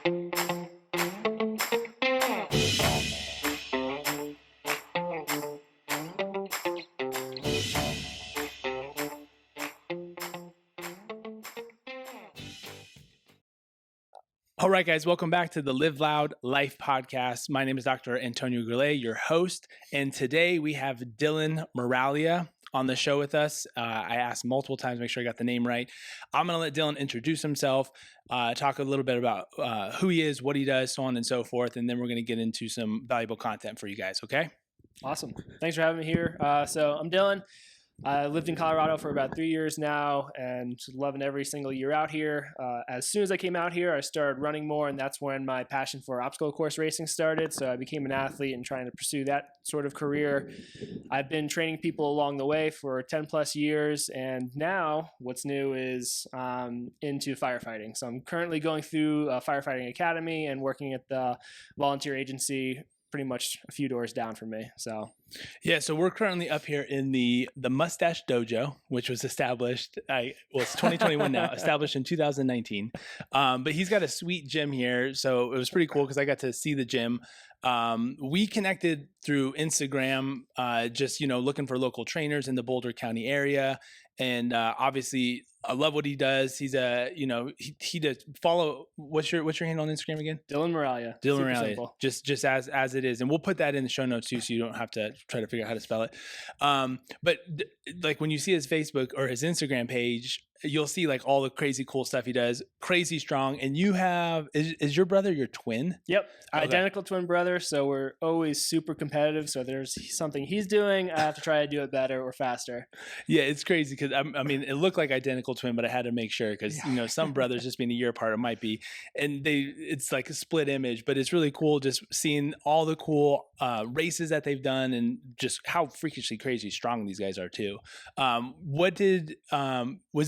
All right, guys, welcome back to the Live Loud Life podcast. My name is Dr. Antonio Goulet, your host, and today we have Dylan Miraglia on the show with us. I asked multiple times to make sure I got the name right. I'm going to let Dylan introduce himself, talk a little bit about who he is, what he does, so on and so forth, and then we're going to get into some valuable content for you guys, okay? Awesome. Thanks for having me here. So I'm Dylan. I lived in Colorado for about 3 years now and loving every single year out here. As soon as I came out here, I started running more, and that's when my passion for obstacle course racing started. So I became an athlete and trying to pursue that sort of career. I've been training people along the way for 10 plus years, and now what's new is into firefighting. So I'm currently going through a firefighting academy and working at the volunteer agency pretty much a few doors down from me. So we're currently up here in the Mustache Dojo, which was established, it's 2021 now, established in 2019. But he's got a sweet gym here, so it was pretty cool because I got to see the gym. We connected through Instagram, just, looking for local trainers in the Boulder County area. And obviously, I love what he does. He's he does follow. What's your handle on Instagram again? Dylan Miraglia. Dylan Miraglia. Just as it is, and we'll put that in the show notes too, so you don't have to try to figure out how to spell it. But like when you see his Facebook or his Instagram page, you'll see like all the crazy cool stuff he does. Crazy strong. And you have is your brother your twin? Yep, okay. Identical twin brother. So we're always super competitive. So there's something he's doing, I have to try to do it better or faster. Yeah, it's crazy because I mean it looked like identical twin, but I had to make sure because some brothers just being a year apart, it might be, and it's like a split image, but it's really cool just seeing all the cool races that they've done and just how freakishly crazy strong these guys are too. Was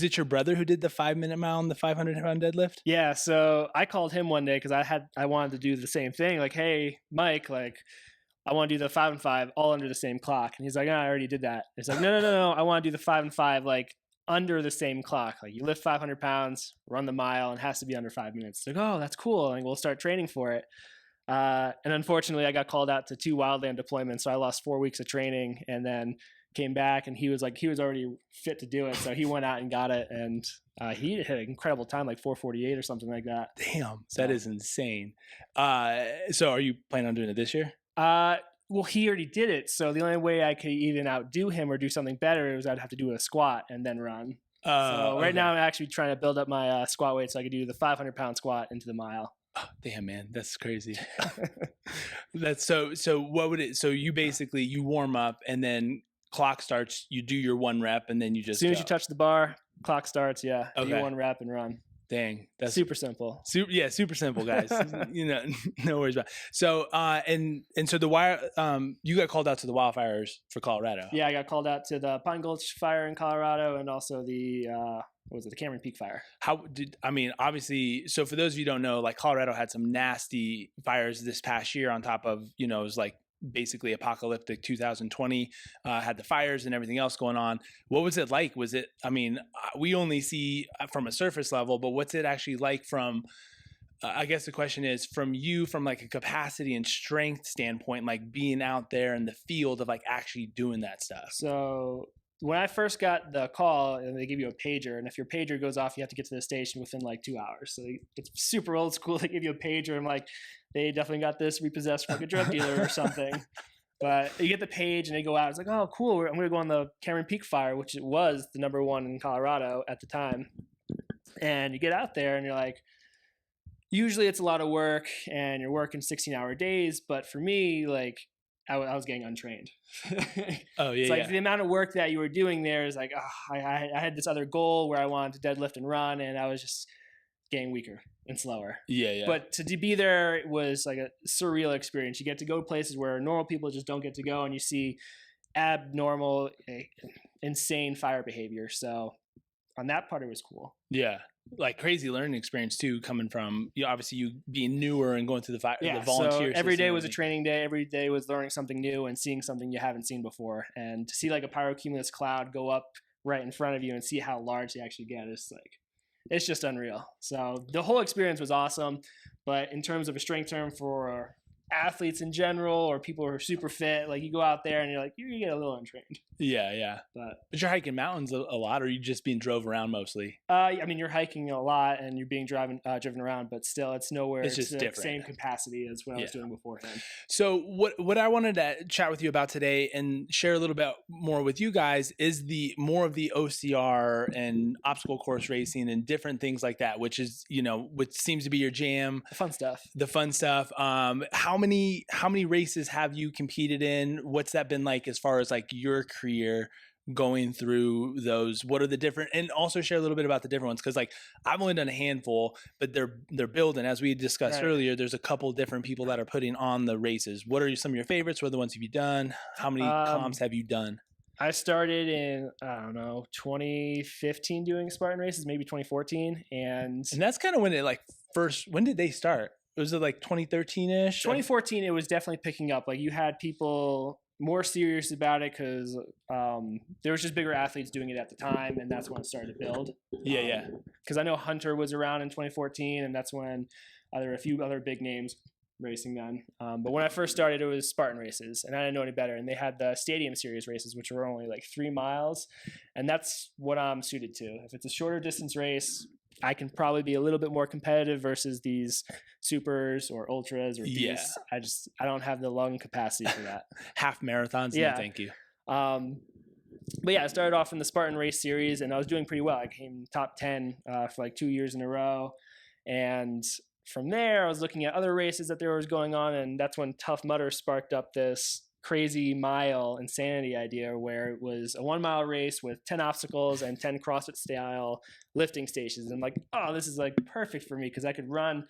it your brother who did the 5-minute mile and the 500-pound deadlift? Yeah, so I called him one day because I wanted to do the same thing. Like, hey, Mike, like I want to do the 5 and 5 all under the same clock. And he's like, I already did that. It's like, no. I want to do the 5 and 5 like under the same clock. Like you lift 500 pounds, run the mile, and it has to be under 5 minutes. It's like, oh, that's cool. And we'll start training for it. And unfortunately, I got called out to 2 wildland deployments. So I lost 4 weeks of training and then came back, and he was already fit to do it. So he went out and got it, and he had an incredible time, like 4:48 or something like that. Damn, that is insane. So are you planning on doing it this year? Well, he already did it. So the only way I could even outdo him or do something better was I'd have to do a squat and then run. So right now I'm actually trying to build up my squat weight so I could do the 500-pound squat into the mile. Oh, damn, man, that's crazy. That's so what would it, so you basically, you warm up and then clock starts, you do your 1 rep and then you just as soon as you touch the bar, clock starts. Yeah. Okay. Do 1 rep and run. Dang, that's super simple. Super simple, guys. No worries about it. So and so the wire, you got called out to the wildfires for Colorado. Yeah, I got called out to the Pine Gulch fire in Colorado and also the the Cameron Peak fire. Obviously, so for those of you who don't know, like Colorado had some nasty fires this past year on top of, it was like basically apocalyptic 2020, had the fires and everything else going on. What was it like? We only see from a surface level, but what's it actually like from, I guess the question is from like a capacity and strength standpoint, like being out there in the field of like actually doing that stuff? So when I first got the call, and they give you a pager, and if your pager goes off, you have to get to the station within like 2 hours. So it's super old school. They give you a pager. I'm like, they definitely got this repossessed from like a drug dealer or something. But you get the page and they go out. It's like, oh, cool. I'm going to go on the Cameron Peak fire, which it was the #1 in Colorado at the time. And you get out there and you're like, usually it's a lot of work and you're working 16-hour days. But for me, like, I was getting untrained. Oh, yeah. It's like the amount of work that you were doing there is like, I had this other goal where I wanted to deadlift and run, and I was just getting weaker and slower. Yeah. But to be there, it was like a surreal experience. You get to go places where normal people just don't get to go, and you see abnormal, insane fire behavior. So on that part, it was cool. Yeah. Like crazy learning experience too, coming from obviously you being newer and going through the volunteer. So every day was a training day. Every day was learning something new and seeing something you haven't seen before. And to see like a pyrocumulus cloud go up right in front of you and see how large they actually get is like, it's just unreal. So the whole experience was awesome. But in terms of a strength term for athletes in general or people who are super fit, like you go out there and you're like, you get a little untrained. Yeah. But you're hiking mountains a lot, or are you just being drove around mostly? I mean, you're hiking a lot and you're being driven around, but still, it's nowhere. It's just different. Same capacity as what I was doing beforehand. So what I wanted to chat with you about today and share a little bit more with you guys is more of the OCR and obstacle course racing and different things like that, which is, which seems to be your jam. The fun stuff. How many races have you competed in? What's that been like as far as like your career going through those? What are the different, and also share a little bit about the different ones, because like I've only done a handful, but they're building, as we discussed earlier. There's a couple different people that are putting on the races. What are some of your favorites? What are the ones have you done? How many comps have you done? I started in 2015 doing Spartan races, maybe 2014, and that's kind of when it when did they start? Was it like 2013-ish? 2014, it was definitely picking up. Like you had people more serious about it because there was just bigger athletes doing it at the time, and that's when it started to build. Yeah. Because I know Hunter was around in 2014, and that's when there were a few other big names racing then. But when I first started, it was Spartan races, and I didn't know any better. And they had the Stadium Series races, which were only like 3 miles, and that's what I'm suited to. If it's a shorter distance race, I can probably be a little bit more competitive versus these supers or ultras or beasts. I don't have the lung capacity for that. Half marathons. No, thank you. But yeah, I started off in the Spartan race series and I was doing pretty well. I came top 10 for like 2 years in a row. And from there, I was looking at other races that there was going on. And that's when Tough Mudder sparked up this crazy mile insanity idea where it was a 1 mile race with 10 obstacles and 10 CrossFit style lifting stations. And I'm like, oh, this is like perfect for me because I could run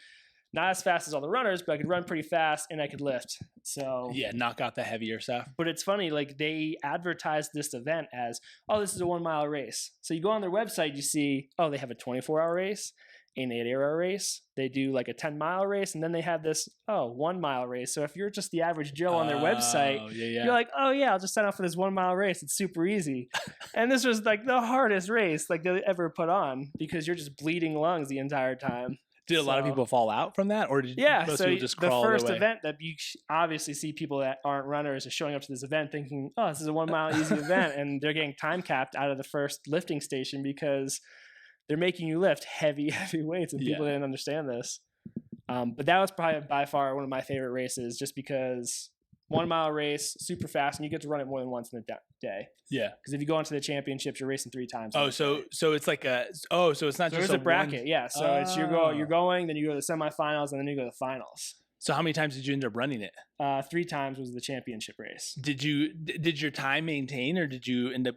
not as fast as all the runners, but I could run pretty fast and I could lift. So yeah, knock out the heavier stuff. But it's funny, like they advertised this event as, oh, this is a 1 mile race. So you go on their website, you see, oh, they have a 24-hour race, an 8-hour race. They do like a 10-mile race, and then they have this 1 mile race. So if you're just the average Joe on their website, you're like, oh yeah, I'll just sign up for this 1 mile race. It's super easy. And this was like the hardest race like they ever put on because you're just bleeding lungs the entire time. Did a lot of people fall out from that, or did most people just crawl the first away? event that you obviously see people that aren't runners are showing up to this event thinking, oh, this is a 1 mile easy event, and they're getting time capped out of the first lifting station because they're making you lift heavy weights, and people didn't understand this. But that was probably by far one of my favorite races, just because 1 mile race, super fast, and you get to run it more than once in a day. Yeah. Because if you go into the championships, you're racing 3 times. Oh, so it's like so it's not just there's a bracket. Yeah. So it's you're going, then you go to the semifinals, and then you go to the finals. So how many times did you end up running it? 3 times was the championship race. Did your time maintain, or did you end up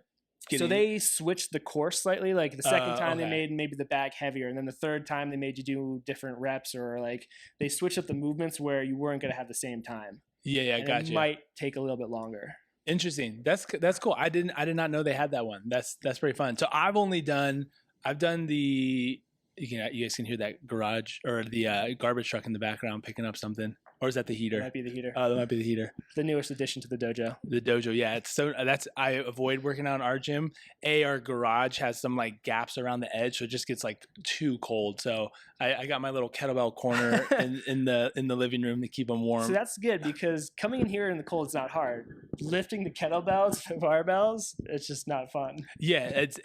So they switched the course slightly. Like the second time they made maybe the bag heavier, and then the third time they made you do different reps, or like they switched up the movements where you weren't going to have the same time. Yeah, gotcha. It might take a little bit longer. Interesting. That's cool. I did not know they had that one. That's pretty fun. So I've done the, you guys can hear that garage or the garbage truck in the background picking up something. Or is that the heater? That might be the heater. Oh, that might be the heater. The newest addition to the dojo. The dojo, yeah. I avoid working out in our gym. Our garage has some like gaps around the edge, so it just gets like too cold. So I got my little kettlebell corner in the living room to keep them warm. So that's good because coming in here in the cold is not hard. Lifting the kettlebells, barbells, it's just not fun. Yeah, it's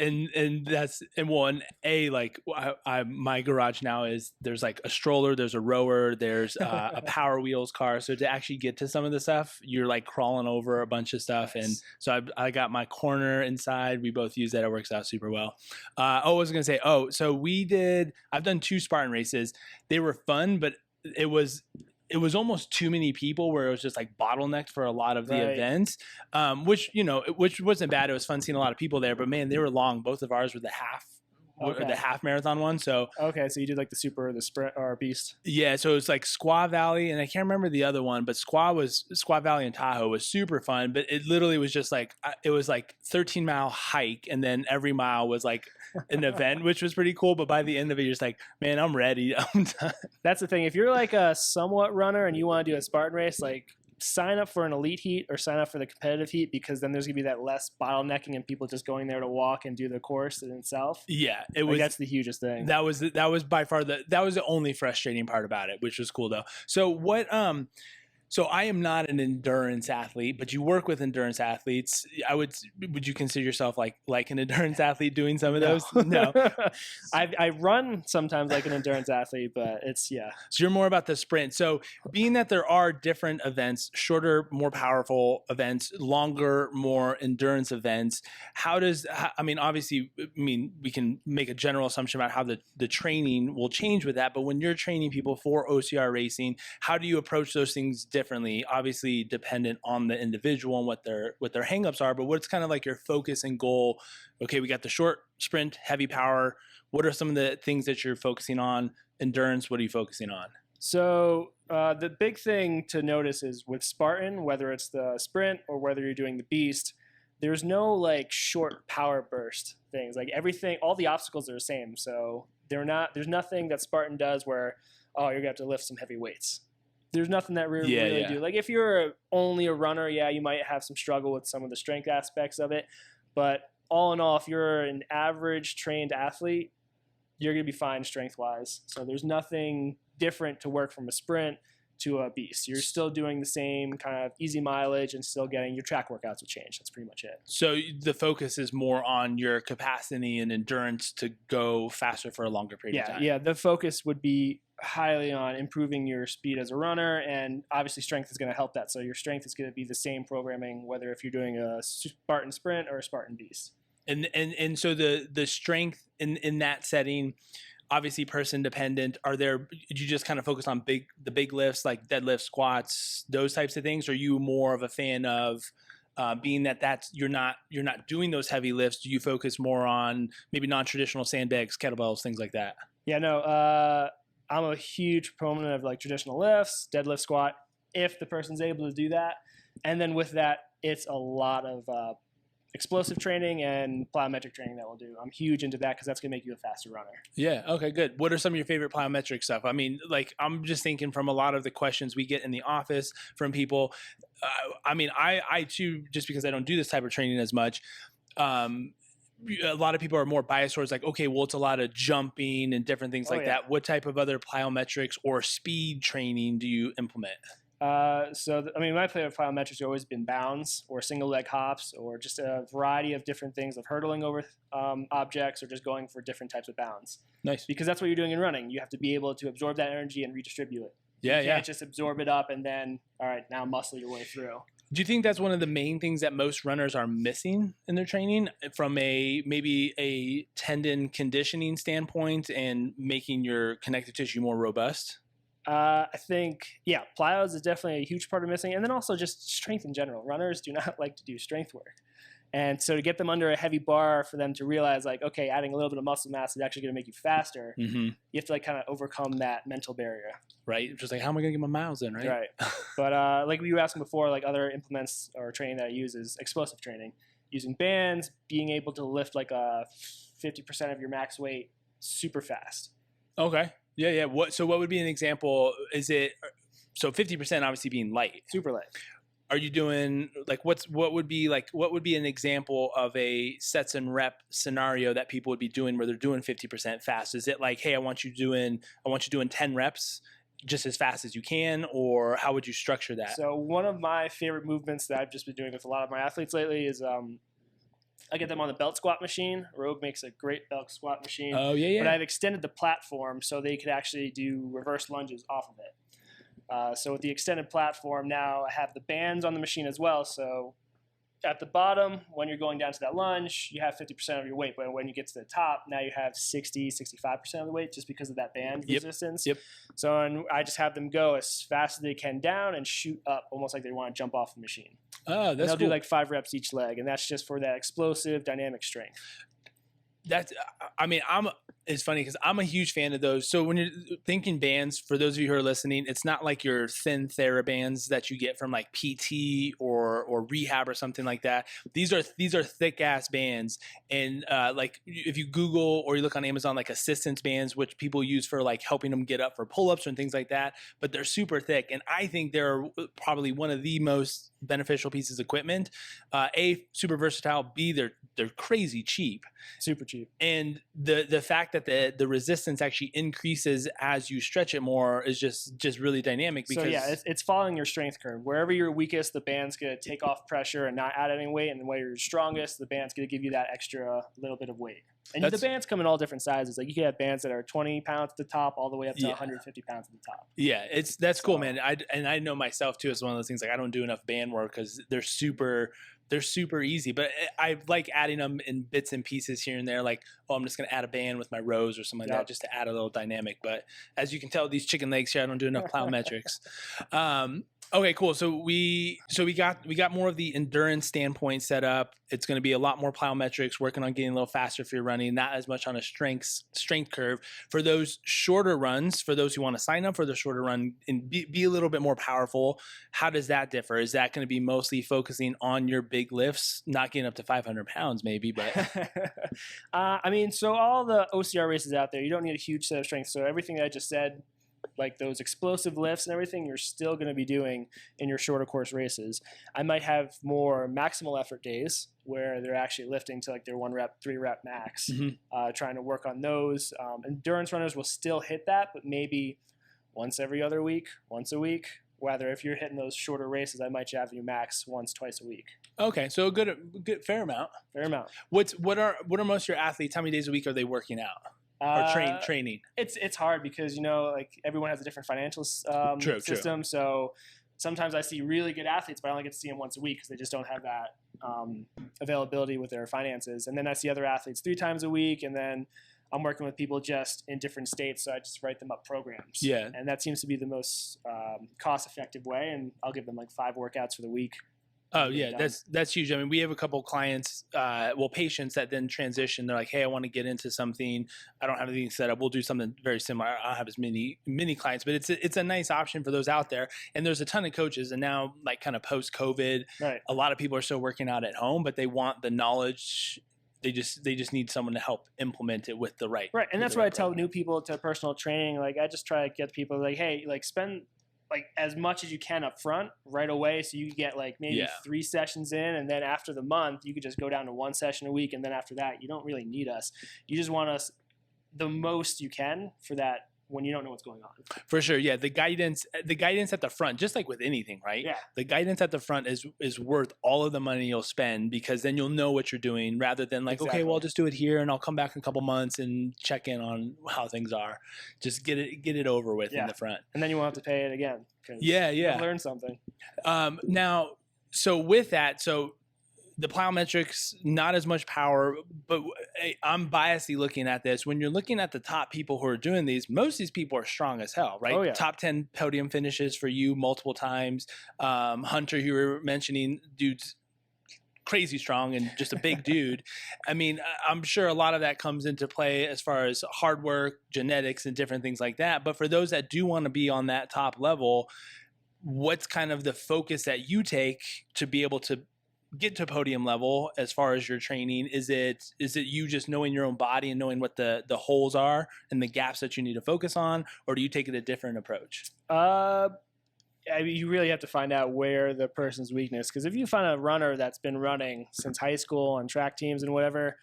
my garage now is there's like a stroller, there's a rower, there's a power wheels car. So to actually get to some of the stuff, you're like crawling over a bunch of stuff. And so I got my corner inside. We both use that. It works out super well. I was going to say, so I've done 2 Spartan races. They were fun, but it was almost too many people where it was just like bottlenecked for a lot of the events, which wasn't bad. It was fun seeing a lot of people there, but man, they were long. Both of ours were the half marathon one. So so you did like the super, the sprint, or beast. Yeah, so it's like Squaw Valley, and I can't remember the other one, but Squaw Valley in Tahoe was super fun. But it literally was just like 13-mile hike, and then every mile was like an event, which was pretty cool. But by the end of it, you're just like, man, I'm ready. I'm done. That's the thing. If you're like a somewhat runner and you want to do a Spartan race, like sign up for an elite heat or sign up for the competitive heat, because then there's gonna be that less bottlenecking and people just going there to walk and do the course in itself. Yeah, it Like, was. that's the hugest thing. That was by far that was the only frustrating part about it, which was cool though. So what so I am not an endurance athlete, but you work with endurance athletes. Would you consider yourself like an endurance athlete doing some of those? No. I run sometimes like an endurance athlete, but it's So you're more about the sprint. So being that there are different events, shorter, more powerful events, longer, more endurance events, obviously, we can make a general assumption about how the training will change with that. But when you're training people for OCR racing, how do you approach those things differently? Obviously dependent on the individual and what their hangups are, but what's kind of like your focus and goal? Okay, we got the short sprint, heavy power. What are some of the things that you're focusing on? Endurance, what are you focusing on? So the big thing to notice is with Spartan, whether it's the sprint or whether you're doing the beast, there's no like short power burst things. Like everything, all the obstacles are the same. So there's nothing that Spartan does where, oh, you're gonna have to lift some heavy weights. There's nothing that really do. Like if you're only a runner, you might have some struggle with some of the strength aspects of it. But all in all, if you're an average trained athlete, you're going to be fine strength-wise. So there's nothing different to work from a sprint to a beast. You're still doing the same kind of easy mileage and still getting your track workouts will change. That's pretty much it. So the focus is more on your capacity and endurance to go faster for a longer period of time. Yeah, the focus would be highly on improving your speed as a runner, and obviously strength is going to help that. So your strength is going to be the same programming whether if you're doing a Spartan sprint or a Spartan beast. And so the strength in that setting, obviously person dependent. Do you just kind of focus on the big lifts like deadlifts, squats, those types of things? Or are you more of a fan of being that's you're not doing those heavy lifts? Do you focus more on maybe non-traditional sandbags, kettlebells, things like that? Yeah, no, I'm a huge proponent of like traditional lifts, deadlift, squat, if the person's able to do that. And then with that, it's a lot of explosive training and plyometric training that we'll do. I'm huge into that because that's going to make you a faster runner. Yeah. Okay, good. What are some of your favorite plyometric stuff? I mean, like I'm just thinking from a lot of the questions we get in the office from people. I too, just because I don't do this type of training as much, a lot of people are more biased towards like, okay, well, it's a lot of jumping and different things that. What type of other plyometrics or speed training do you implement? My favorite plyometrics have always been bounds or single leg hops or just a variety of different things of hurdling over objects or just going for different types of bounds. Nice. Because that's what you're doing in running. You have to be able to absorb that energy and redistribute it. You can't just absorb it up and then, all right, now muscle your way through. Do you think that's one of the main things that most runners are missing in their training from maybe a tendon conditioning standpoint and making your connective tissue more robust? I think, plyos is definitely a huge part of missing. And then also just strength in general. Runners do not like to do strength work. And so to get them under a heavy bar for them to realize like, okay, adding a little bit of muscle mass is actually going to make you faster. Mm-hmm. You have to like kind of overcome that mental barrier. Right. Just like, how am I going to get my miles in? Right. Right. But like we were asking before, like other implements or training that I use is explosive training, using bands, being able to lift like 50% of your max weight super fast. Okay. Yeah. What would be an example? Is it, so 50% obviously being light, super light. Are you doing like what would be an example of a sets and rep scenario that people would be doing where they're doing 50% fast? Is it like, hey, I want you doing 10 reps just as fast as you can, or how would you structure that? So one of my favorite movements that I've just been doing with a lot of my athletes lately is I get them on the belt squat machine. Rogue makes a great belt squat machine. Oh, yeah. But I've extended the platform so they could actually do reverse lunges off of it. So with the extended platform now, I have the bands on the machine as well. So at the bottom, when you're going down to that lunge, you have 50% of your weight. But when you get to the top, now you have 60, 65% of the weight just because of that band resistance. Yep. So I just have them go as fast as they can down and shoot up almost like they want to jump off the machine. Oh, that's cool. They'll do like 5 reps each leg, and that's just for that explosive dynamic strength. It's funny because I'm a huge fan of those. So when you're thinking bands, for those of you who are listening, it's not like your thin TheraBands that you get from like PT or rehab or something like that. These are thick ass bands, and like if you Google or you look on Amazon, like assistance bands, which people use for like helping them get up for pull-ups and things like that. But they're super thick, and I think they're probably one of the most beneficial pieces of equipment. A, super versatile. B, they're crazy cheap. Super cheap. And the fact that the resistance actually increases as you stretch it more is just really dynamic. Because so yeah, it's following your strength curve. Wherever you're weakest, the band's going to take off pressure and not add any weight, and where you're strongest, the band's going to give you that extra little bit of weight. And the bands come in all different sizes. Like you can have bands that are 20 pounds at the top all the way up to 150 pounds at the top. Yeah, that's cool, man. I know myself too. It's one of those things, like I don't do enough band work because they're super easy, but I like adding them in bits and pieces here and there. Like, oh, I'm just going to add a band with my rows or something like that, just to add a little dynamic. But as you can tell, these chicken legs here, I don't do enough plyometrics. Okay, cool. So we got more of the endurance standpoint set up. It's going to be a lot more plyometrics, working on getting a little faster if you're running, not as much on a strength curve. For those shorter runs, for those who want to sign up for the shorter run and be a little bit more powerful, how does that differ? Is that going to be mostly focusing on your big lifts, not getting up to 500 pounds maybe, but I mean, so all the OCR races out there, you don't need a huge set of strength. So everything that I just said, like those explosive lifts and everything, you're still going to be doing in your shorter course races. I might have more maximal effort days where they're actually lifting to like their 1 rep, 3 rep max, trying to work on those. Endurance runners will still hit that, but maybe once every other week, once a week. Whether if you're hitting those shorter races, I might have you max once, twice a week. Okay, so a good fair amount. Fair amount. What are most of your athletes? How many days a week are they working out? Or training? It's hard because, you know, like everyone has a different financial system. True. So sometimes I see really good athletes, but I only get to see them once a week because they just don't have that availability with their finances. And then I see other athletes 3 times a week, and then I'm working with people just in different states, so I just write them up programs. Yeah. And that seems to be the most cost-effective way, and I'll give them like 5 workouts for the week. Oh yeah, that's huge. I mean, we have a couple clients, patients that then transition. They're like, hey, I want to get into something. I don't have anything set up. We'll do something very similar. I don't have as many clients, but it's a nice option for those out there. And there's a ton of coaches. And now, like kind of post-COVID, a lot of people are still working out at home, but they want the knowledge. They just need someone to help implement it with the right. Right, and that's why I tell new people to personal training. Like I just try to get people like, hey, like spend like as much as you can up front right away, so you get like maybe 3 sessions in, and then after the month you could just go down to 1 session a week, and then after that you don't really need us. You just want us the most you can for that when you don't know what's going on. For sure, yeah. The guidance at the front, just like with anything, right? Yeah. The guidance at the front is worth all of the money you'll spend, because then you'll know what you're doing, rather than like, okay, well, I'll just do it here and I'll come back in a couple months and check in on how things are. Just get it over with in the front. And then you won't have to pay it again. Yeah. You'll learn something. Now, so with that, the plyometrics, not as much power, but I'm biasly looking at this. When you're looking at the top people who are doing these, most of these people are strong as hell, right? Oh, yeah. Top 10 podium finishes for you multiple times. Hunter, you were mentioning, dude's crazy strong and just a big dude. I mean, I'm sure a lot of that comes into play as far as hard work, genetics, and different things like that. But for those that do want to be on that top level, what's kind of the focus that you take to be able to get to podium level as far as your training? Is it you just knowing your own body and knowing what the holes are and the gaps that you need to focus on, or do you take it a different approach? I mean, you really have to find out where the person's weakness, because if you find a runner that's been running since high school on track teams and whatever,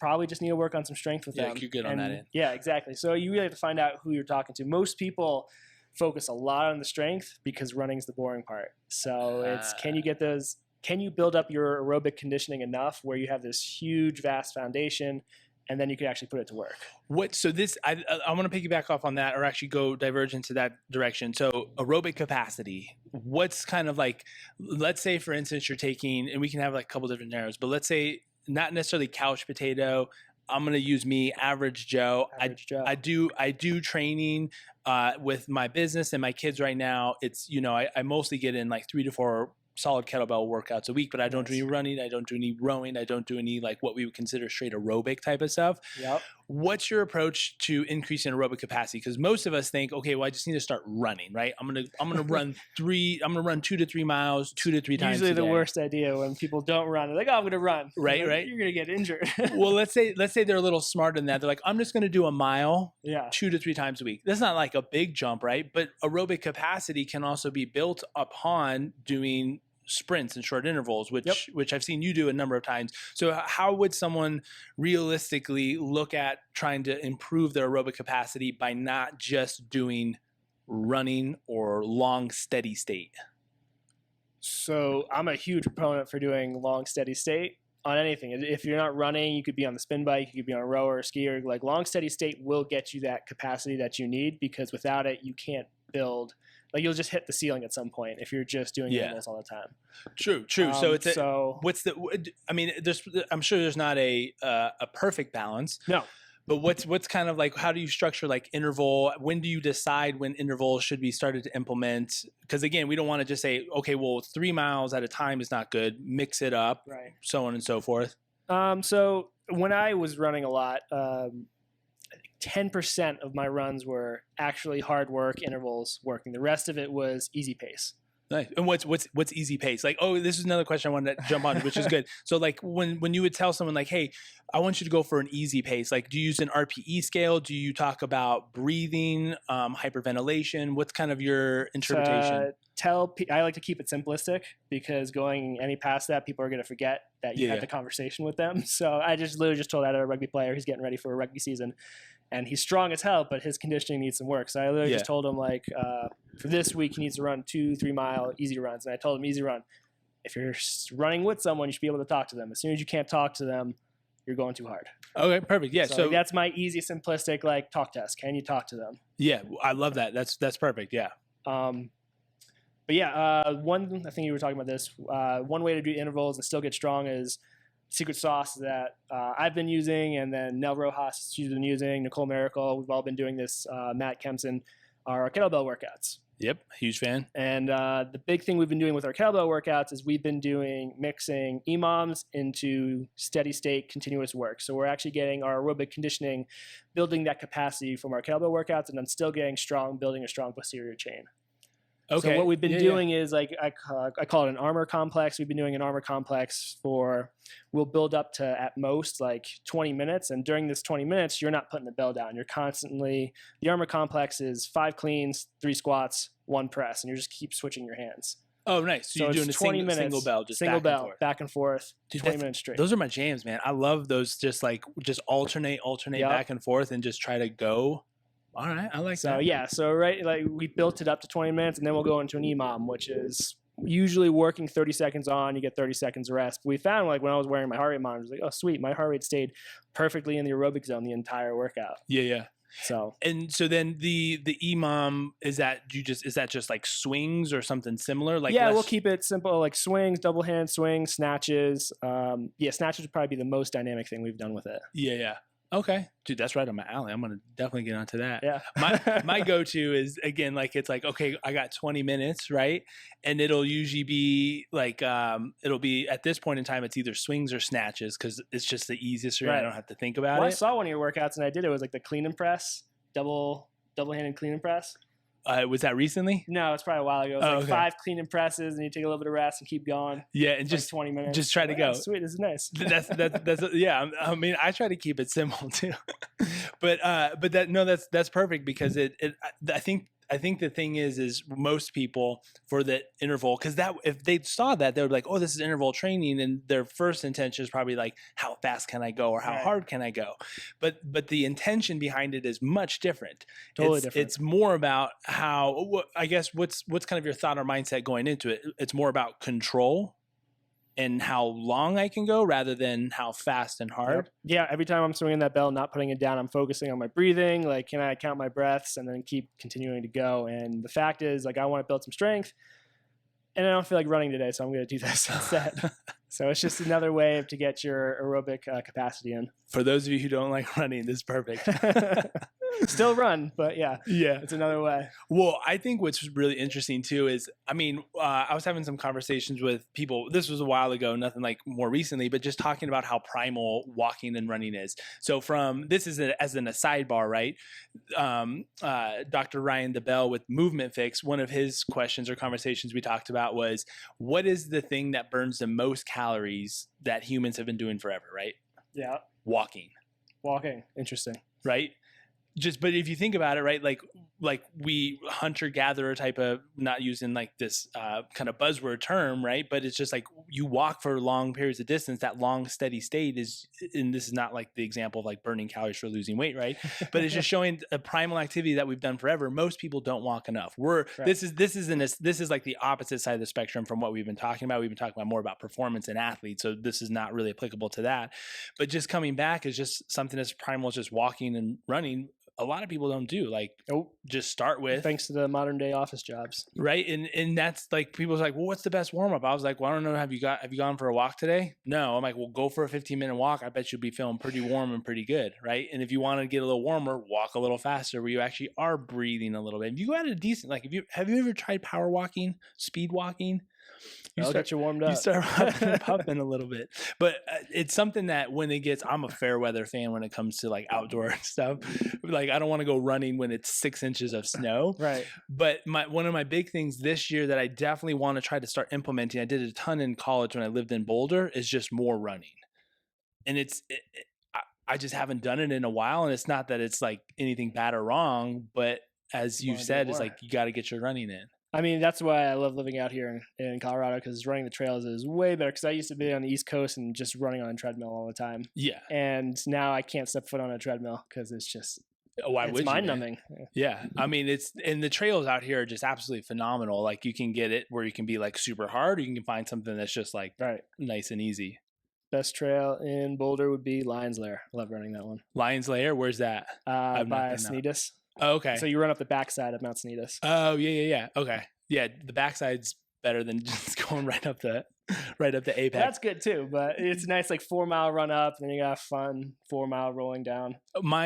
probably just need to work on some strength with them. You're good on that end. Yeah, exactly. So you really have to find out who you're talking to. Most people focus a lot on the strength because running's the boring part. So it's, can you build up your aerobic conditioning enough where you have this huge, vast foundation, and then you can actually put it to work? I want to piggyback off on that, or actually go diverge into that direction. So aerobic capacity, what's kind of like, let's say for instance, you're taking, and we can have like a couple different scenarios, but let's say not necessarily couch potato. I'm going to use me, average Joe. I do training with my business and my kids right now. It's, I mostly get in like 3 to 4 solid kettlebell workouts a week, but I don't do any running. I don't do any rowing. I don't do any like what we would consider straight aerobic type of stuff. Yep. What's your approach to increasing aerobic capacity? Because most of us think, okay, well, I just need to start running, right? I'm gonna run 2 to 3 miles, 2 to 3 times. Usually the worst idea when people don't run. They're like, oh, I'm gonna run. Right. You're gonna get injured. Well, let's say they're a little smarter than that. They're like, I'm just gonna do a mile, 2 to 3 times a week. That's not like a big jump, right? But aerobic capacity can also be built upon doing sprints and short intervals, which I've seen you do a number of times. So how would someone realistically look at trying to improve their aerobic capacity by not just doing running or long steady state? So I'm a huge proponent for doing long steady state on anything. If you're not running, you could be on the spin bike, you could be on a rower or skier. Like long steady state will get you that capacity that you need, because without it, you can't build. Like you'll just hit the ceiling at some point if you're just doing intervals all the time. True. I'm sure there's not a perfect balance. No. But what's kind of like, how do you structure like interval? When do you decide when intervals should be started to implement? Because again, we don't want to just say, okay, well, 3 miles at a time is not good. Mix it up, right? So on and so forth. So when I was running a lot, 10% of my runs were actually hard work intervals working. The rest of it was easy pace. Nice. And what's easy pace? Like, oh, this is another question I wanted to jump on, which is good. So like when you would tell someone like, hey, I want you to go for an easy pace, like do you use an RPE scale? Do you talk about breathing, hyperventilation? What's kind of your interpretation? I like to keep it simplistic, because going any past that, people are going to forget that you had the conversation with them. So I literally told that a rugby player, he's getting ready for a rugby season, and he's strong as hell, but his conditioning needs some work. So I literally just told him, like, for this week, he needs to run 2-3 mile easy runs. And I told him, easy run. If you're running with someone, you should be able to talk to them. As soon as you can't talk to them, you're going too hard. Okay, perfect. Yeah. So that's my easy, simplistic, like, talk test. Can you talk to them? Yeah, I love that. That's perfect. Yeah. But yeah, I think you were talking about this. One way to do intervals and still get strong is secret sauce that I've been using, and then Nell Rojas she's been using, Nicole Miracle. We've all been doing this. Matt Kempson, our kettlebell workouts. Yep, huge fan. And the big thing we've been doing with our kettlebell workouts is we've been mixing EMOMs into steady state continuous work. So we're actually getting our aerobic conditioning, building that capacity from our kettlebell workouts, and then still getting strong, building a strong posterior chain. Okay. So what we've been doing is, like, I call it an armor complex. We've been doing an armor complex we'll build up to at most like 20 minutes. And during this 20 minutes, you're not putting the bell down. You're constantly, the armor complex is 5 cleans, 3 squats, 1 press, and you just keep switching your hands. Oh, nice. So you're doing a single bell, just back and forth, Dude, 20 minutes straight. Those are my jams, man. I love those, just alternate back and forth and just try to go. All right, I like that. So yeah, like we built it up to 20 minutes, and then we'll go into an EMOM, which is usually working 30 seconds on, you get 30 seconds rest. But we found, like, when I was wearing my heart rate monitor, I was like, oh sweet, my heart rate stayed perfectly in the aerobic zone the entire workout. Yeah. So then the EMOM, is that just like swings or something similar? Like, we'll keep it simple, like swings, double hand swings, snatches. Snatches would probably be the most dynamic thing we've done with it. Yeah. Okay, dude, that's right on my alley. I'm gonna definitely get onto that. Yeah. my go-to is, again, like, it's like, okay, I got 20 minutes, right? And it'll usually be like, it'll be at this point in time, it's either swings or snatches, because it's just the easiest. Right. I don't have to think about it. I saw one of your workouts and I did it. It was like the clean and press, double-handed clean and press. Was that recently? No, it's probably a while ago. It was 5 clean and presses, and you take a little bit of rest and keep going. Yeah, and just 20 minutes. Just try to go. Sweet, this is nice. That's yeah. I mean, I try to keep it simple too, but that's perfect, because I think the thing is most people, for the interval, because that if they saw that, they would be like, oh, this is interval training, and their first intention is probably like, how fast can I go, or how hard can I go? But the intention behind it is much different. Totally different. It's more about how, I guess, what's kind of your thought or mindset going into it? It's more about control and how long I can go, rather than how fast and hard. Yep. Yeah, every time I'm swinging that bell, not putting it down, I'm focusing on my breathing. Like, can I count my breaths and then keep continuing to go? And the fact is, like, I want to build some strength, and I don't feel like running today, so I'm going to do this instead. So it's just another way to get your aerobic capacity in. For those of you who don't like running, this is perfect. Still run, but yeah, it's another way. Well, I think what's really interesting too is, I mean, I was having some conversations with people. This was a while ago, nothing like more recently, but just talking about how primal walking and running is. So this is as in a sidebar, right? Dr. Ryan DeBell with Movement Fix, one of his questions or conversations we talked about was, what is the thing that burns the most calories that humans have been doing forever, right? Yeah. Walking. Interesting. Right? But if you think about it, right, like we hunter-gatherer type of, not using like this kind of buzzword term, right, but it's just like you walk for long periods of distance. That long steady state is, and this is not like the example of like burning calories for losing weight, right, but it's just showing a primal activity that we've done forever. Most people don't walk enough. This is like the opposite side of the spectrum from what we've been talking about. We've been talking about more about performance and athletes, so this is not really applicable to that. But just coming back is just something as primal as just walking and running. A lot of people don't do, like, just start with, thanks to the modern day office jobs, right? And that's like, people's like, well, what's the best warm up? I was like, well, I don't know. Have you gone for a walk today? No. I'm like, well, go for a 15-minute walk. I bet you'll be feeling pretty warm and pretty good, right? And if you want to get a little warmer, walk a little faster where you actually are breathing a little bit. If you got a decent, like, have you ever tried power walking, speed walking? I'll get you warmed up. You start pumping a little bit, but it's something that when it gets, I'm a fair weather fan when it comes to like outdoor stuff. Like, I don't want to go running when it's 6 inches of snow. Right. But one of my big things this year that I definitely want to try to start implementing, I did a ton in college when I lived in Boulder, is just more running. And I just haven't done it in a while. And it's not that it's like anything bad or wrong, but as you said, it's like, you got to get your running in. I mean, that's why I love living out here in Colorado, because running the trails is way better. Because I used to be on the East Coast and just running on a treadmill all the time. Yeah. And now I can't step foot on a treadmill because it's just, it's mind-numbing. Yeah. I mean, and the trails out here are just absolutely phenomenal. Like, you can get it where you can be like super hard, or you can find something that's just like nice and easy. Best trail in Boulder would be Lion's Lair. I love running that one. Lion's Lair? Where's that? By Sneedus. Oh, okay. So you run up the backside of Mount Sneedus. Oh, yeah. Okay. Yeah, the backside's better than just going right up the apex. That's good too, but it's a nice like 4-mile run up, and then you got a fun 4-mile rolling down.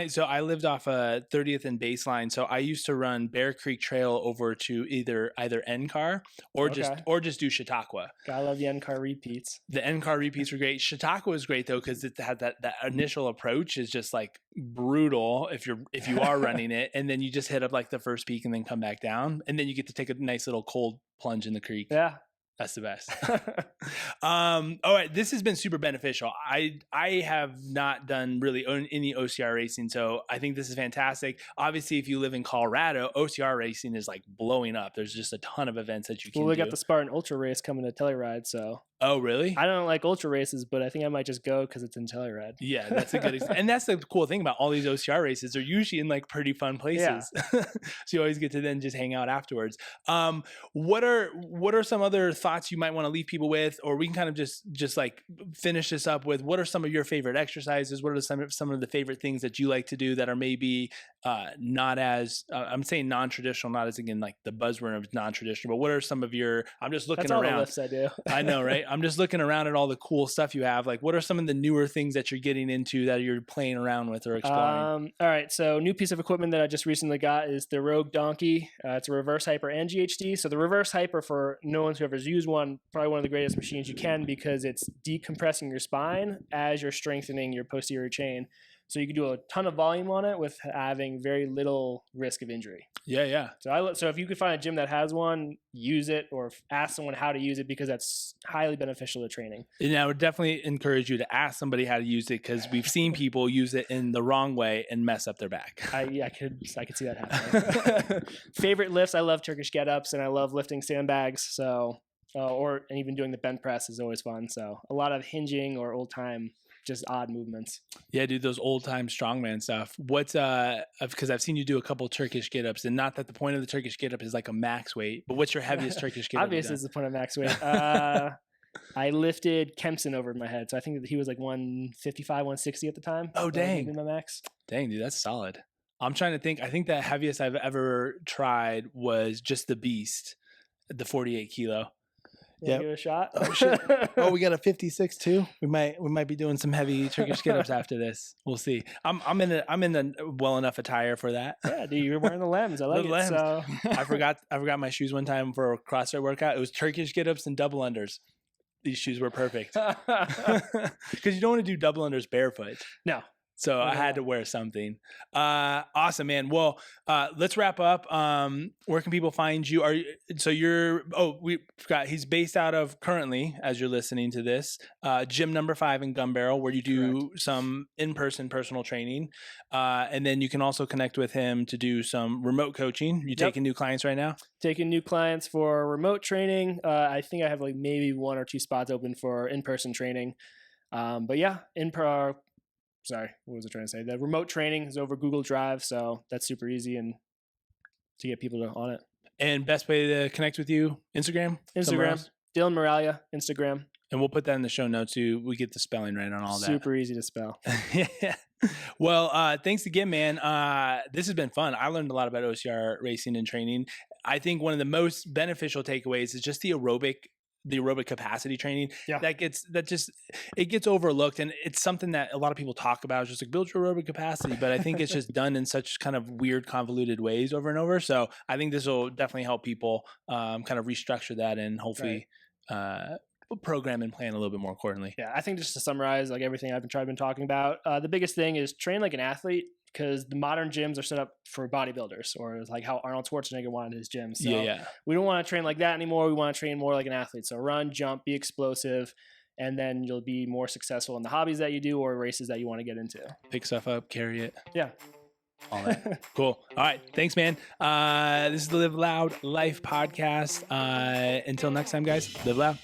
So I lived off 30th and Baseline, so I used to run Bear Creek Trail over to either NCAR or just do Chautauqua. I love the NCAR repeats. The NCAR repeats were great. Chautauqua was great though, because it had that initial approach is just like brutal if you are running it, and then you just hit up like the first peak and then come back down, and then you get to take a nice little cold plunge in the creek. Yeah. That's the best. All right. This has been super beneficial. I have not done really any OCR racing, so I think this is fantastic. Obviously, if you live in Colorado, OCR racing is like blowing up. There's just a ton of events that you can do. Well, we got the Spartan Ultra race coming to Telluride, so. Oh, really? I don't like ultra races, but I think I might just go because it's in Telluride. Yeah, that's a good and that's the cool thing about all these OCR races. They're usually in like pretty fun places. Yeah. So you always get to then just hang out afterwards. What are some other thoughts you might want to leave people with, or we can kind of just like finish this up with, what are some of your favorite exercises? What are some of the favorite things that you like to do that are maybe not as I'm saying non-traditional, not as again like the buzzword of non-traditional, but what are some of your, I'm just looking around. That's all the lifts I do. I know, right? I'm just looking around at all the cool stuff you have. Like, what are some of the newer things that you're getting into that you're playing around with or exploring? All right. So new piece of equipment that I just recently got is the Rogue Donkey. It's a reverse hyper and GHD. So the reverse hyper, for no one who ever used one, probably one of the greatest machines you can, because it's decompressing your spine as you're strengthening your posterior chain. So you can do a ton of volume on it with having very little risk of injury. Yeah. So if you could find a gym that has one, use it, or ask someone how to use it, because that's highly beneficial to training. And I would definitely encourage you to ask somebody how to use it, because we've seen people use it in the wrong way and mess up their back. I could see that happening. Favorite lifts, I love Turkish get-ups, and I love lifting sandbags. So, and even doing the bent press is always fun. So a lot of hinging or old time, just odd movements. Yeah, dude, those old time strongman stuff. What's because I've seen you do a couple Turkish get-ups, and not that the point of the Turkish get-up is like a max weight, but what's your heaviest Turkish get-up? Obviously, it's the point of max weight. I lifted Kempson over my head, so I think that he was like 155, 160 at the time. Oh, dang! My max. Dang, dude, that's solid. I'm trying to think. I think the heaviest I've ever tried was just the Beast, the 48 kilo. Give it a shot. Oh shit. Oh, we got a 56 too. We might be doing some heavy Turkish get ups after this. We'll see. I'm in a well enough attire for that. Yeah, dude, you're wearing the Lems. I like The it. Lems. So I forgot my shoes one time for a CrossFit workout. It was Turkish get ups and double unders. These shoes were perfect. Because you don't want to do double unders barefoot. No. So I had to wear something. Awesome, man. Well, let's wrap up. Where can people find you? We forgot he's based out of currently, as you're listening to this, gym number 5 in Gun Barrel, where you do some in-person personal training. And then you can also connect with him to do some remote coaching. You taking new clients right now? Taking new clients for remote training. I think I have like maybe 1 or 2 spots open for in-person training. But yeah, sorry, what was I trying to say? The remote training is over Google Drive, so that's super easy and to get people on it. And best way to connect with you, Instagram? Dylan Miraglia, Instagram. And we'll put that in the show notes too. We get the spelling right on all that. Super easy to spell. Yeah. Well, thanks again, man. This has been fun. I learned a lot about OCR racing and training. I think one of the most beneficial takeaways is just the aerobic capacity training. Yeah. It gets overlooked, and it's something that a lot of people talk about. It's just like build your aerobic capacity, but I think it's just done in such kind of weird, convoluted ways over and over. So I think this will definitely help people kind of restructure that and hopefully program and plan a little bit more accordingly. Yeah, I think just to summarize like everything I've been talking about, the biggest thing is train like an athlete, because the modern gyms are set up for bodybuilders, or like how Arnold Schwarzenegger wanted his gym. So we don't want to train like that anymore. We want to train more like an athlete. So run, jump, be explosive, and then you'll be more successful in the hobbies that you do or races that you want to get into. Pick stuff up, carry it. Yeah. All that. Cool. All right. Thanks, man. This is the Live Loud Life podcast. Until next time, guys, live loud.